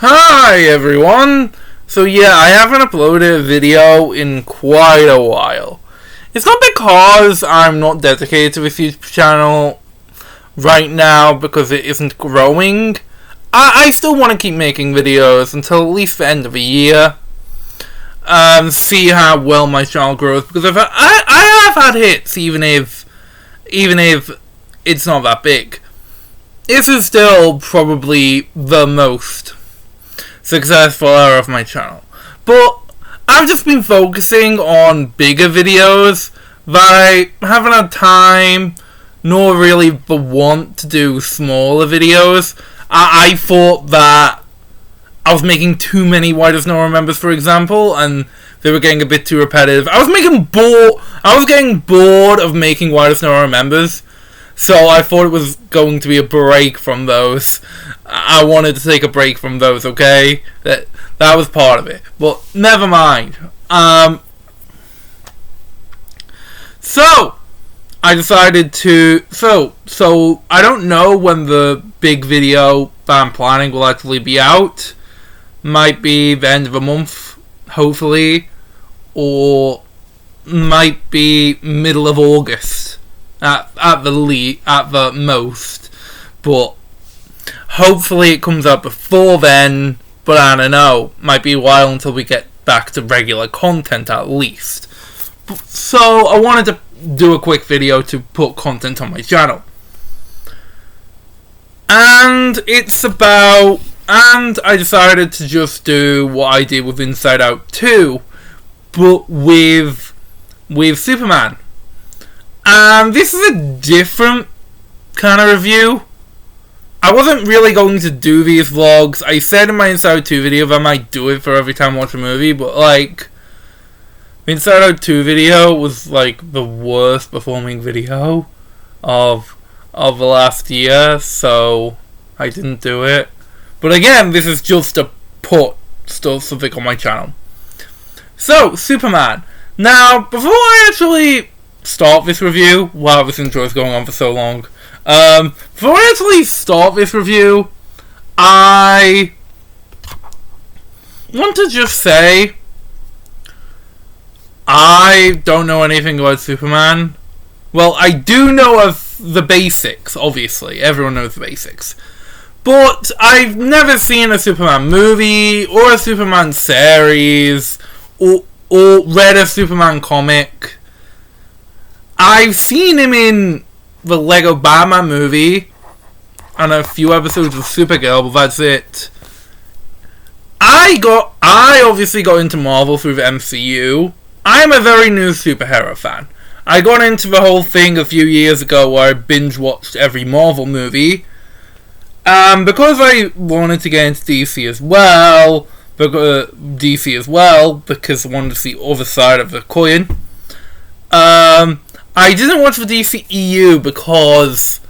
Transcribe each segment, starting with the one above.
Hi everyone! So yeah, I haven't uploaded a video in quite a while. It's not because I'm not dedicated to this YouTube channel right now because it isn't growing. I still want to keep making videos until at least the end of the year. See how well my channel grows, because I have had hits even if it's not that big. This is still probably the most successful era of my channel. But I've just been focusing on bigger videos that I haven't had time nor really the want to do smaller videos. I thought that I was making too many Why Does No One Remembers, for example, and they were getting a bit too repetitive. I was getting bored of making Why Does No One Remembers, so I thought it was going to be a break from those. I wanted to take a break from those, okay? That was part of it. But never mind. So I decided to... So I don't know when the big video that I'm planning will actually be out. Might be the end of the month, hopefully. Or might be middle of August. At the most. But hopefully it comes out before then. But I don't know. Might be a while until we get back to regular content at least. So I wanted to do a quick video to put content on my channel. And I decided to just do what I did with Inside Out 2, but with Superman. And this is a different kind of review. I wasn't really going to do these vlogs. I said in my Inside Out 2 video that I might do it for every time I watch a movie, but like, the Inside Out 2 video was like the worst performing video of the last year, so I didn't do it. But again, this is just to put something on my channel. So, Superman. Now, before I actually start this review, wow, this intro is going on for so long. Before I actually start this review, I want to just say I don't know anything about Superman. Well, I do know of the basics, obviously. Everyone knows the basics. But I've never seen a Superman movie, or a Superman series, or read a Superman comic. I've seen him in the Lego Batman movie, and a few episodes of Supergirl, but that's it. I obviously got into Marvel through the MCU. I'm a very new superhero fan. I got into the whole thing a few years ago where I binge-watched every Marvel movie. Because I wanted to get into DC as well, because I wanted to see the other side of the coin. I didn't watch the DCEU because,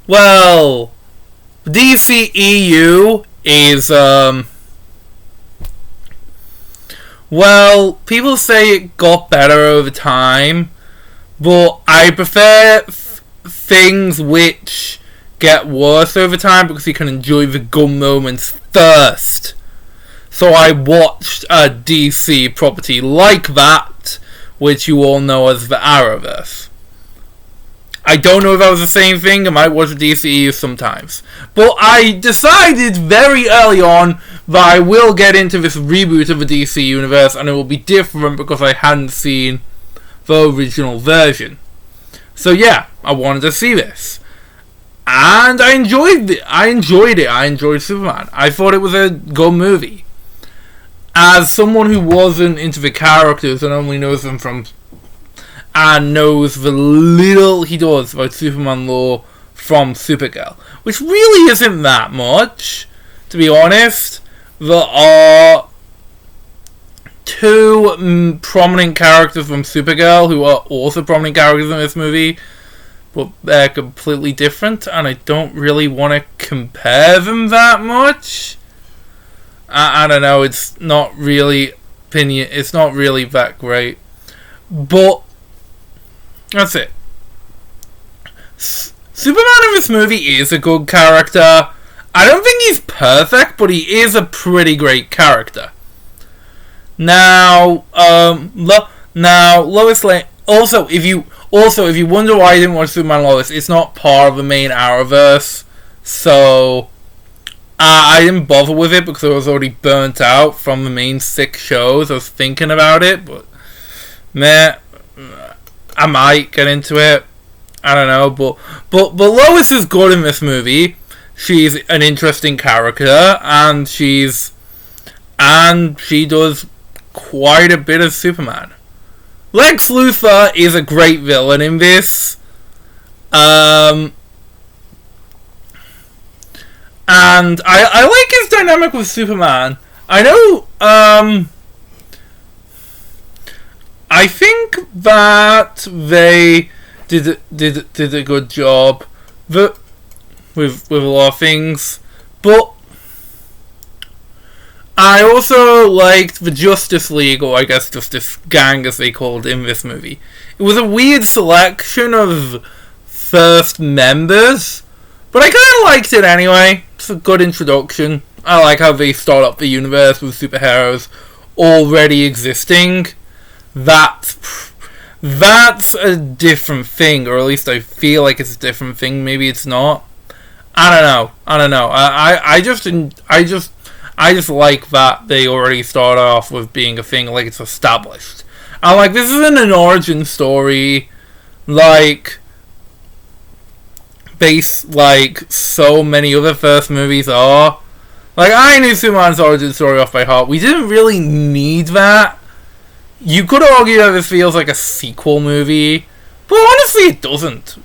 well, the DCEU is, well, people say it got better over time, but I prefer things which get worse over time because you can enjoy the good moments first. So I watched a DC property like that, which you all know as the Arrowverse. I don't know if that was the same thing. I might watch the DCEU sometimes. But I decided very early on that I will get into this reboot of the DC universe, and it will be different because I hadn't seen the original version. So yeah, I wanted to see this. And I enjoyed it. I enjoyed Superman. I thought it was a good movie. As someone who wasn't into the characters and only knows them from... and knows the little he does about Superman lore from Supergirl, which really isn't that much, to be honest. There are two prominent characters from Supergirl who are also prominent characters in this movie, but they're completely different, and I don't really want to compare them that much. I don't know, it's not really that great. But that's it. Superman in this movie is a good character. I don't think he's perfect, but he is a pretty great character. Now, Lois Lane. Also, if you wonder why I didn't watch Superman Lois, it's not part of the main Arrowverse, so I didn't bother with it because I was already burnt out from the main 6 shows. I was thinking about it, but man, I might get into it. I don't know, but Lois is good in this movie. She's an interesting character, and she does quite a bit of Superman. Lex Luthor is a great villain in this. And I like his dynamic with Superman. I know, I think that they did a good job with a lot of things, but I also liked the Justice League, or I guess Justice Gang as they called in this movie. It was a weird selection of first members, but I kind of liked it anyway. It's a good introduction. I like how they start up the universe with superheroes already existing. That's a different thing, or at least I feel like it's a different thing. Maybe it's not. I don't know. I just like that they already start off with being a thing, like it's established. I'm like, this isn't an origin story, like so many other first movies are. Like, I knew Superman's origin story off by heart. We didn't really need that. You could argue that this feels like a sequel movie, but honestly it doesn't.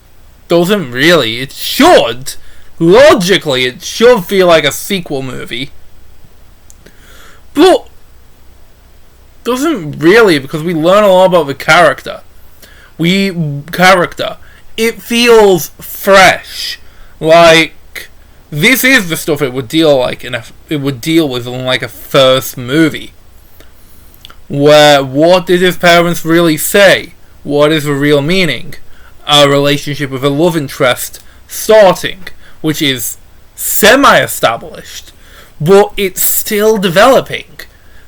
Doesn't really. It should. Logically, it should feel like a sequel movie. But doesn't really, because we learn a lot about the character. It feels fresh. Like, this is the stuff it would deal with in like a first movie. Where, what did his parents really say? What is the real meaning? A relationship with a love interest starting, which is semi-established, but it's still developing.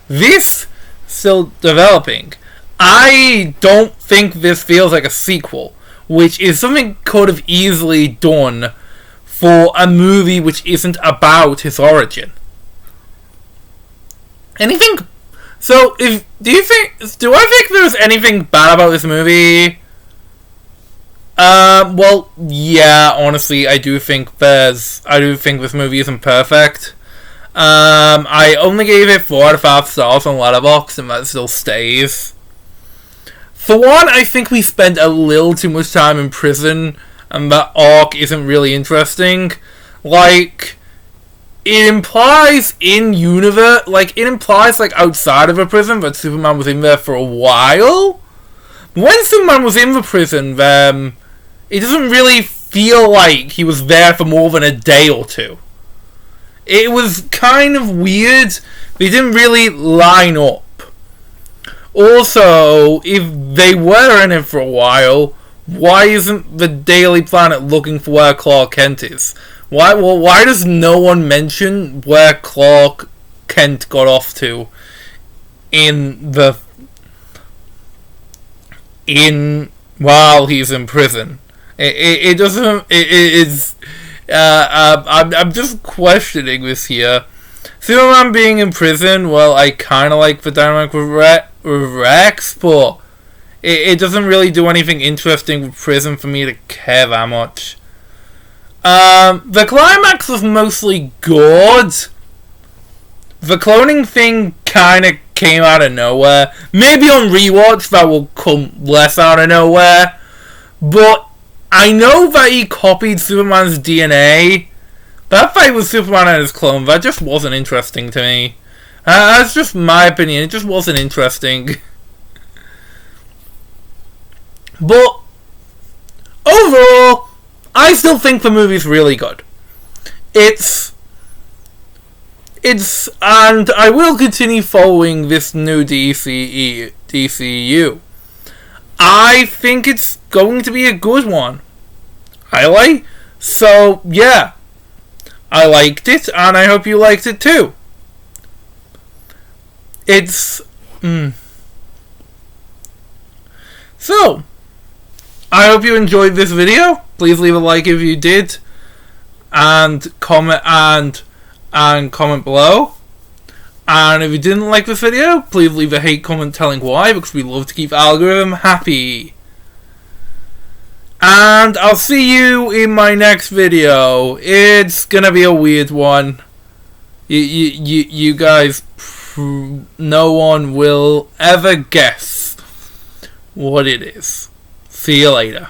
This still developing. I don't think this feels like a sequel, which is something could have easily done for a movie which isn't about his origin. Anything? So, do I think there's anything bad about this movie? Well, yeah, honestly, I do think this movie isn't perfect. I only gave it 4 out of 5 stars on Letterboxd, and that still stays. For one, I think we spent a little too much time in prison, and that arc isn't really interesting. Like, it implies outside of a prison that Superman was in there for a while. When Superman was in the prison, then it doesn't really feel like he was there for more than a day or two. It was kind of weird. They didn't really line up. Also, if they were in it for a while, why isn't the Daily Planet looking for where Clark Kent is? Why does no one mention where Clark Kent got off to while he's in prison? It doesn't. I'm just questioning this here. Superman being in prison, well, I kind of like the dynamic with Rex, but it doesn't really do anything interesting with prison for me to care that much. The climax was mostly good. The cloning thing kind of came out of nowhere. Maybe on rewatch that will come less out of nowhere. But I know that he copied Superman's DNA. That fight with Superman and his clone, that just wasn't interesting to me. That's just my opinion. It just wasn't interesting. But overall, I still think the movie's really good. And I will continue following this new DCU. I think it's going to be a good one. So, yeah. I liked it, and I hope you liked it too. It's... So, I hope you enjoyed this video. Please leave a like if you did, and comment and comment below. And if you didn't like this video, please leave a hate comment telling why, because we love to keep algorithm happy. And I'll see you in my next video. It's gonna be a weird one. You guys, no one will ever guess what it is. See you later.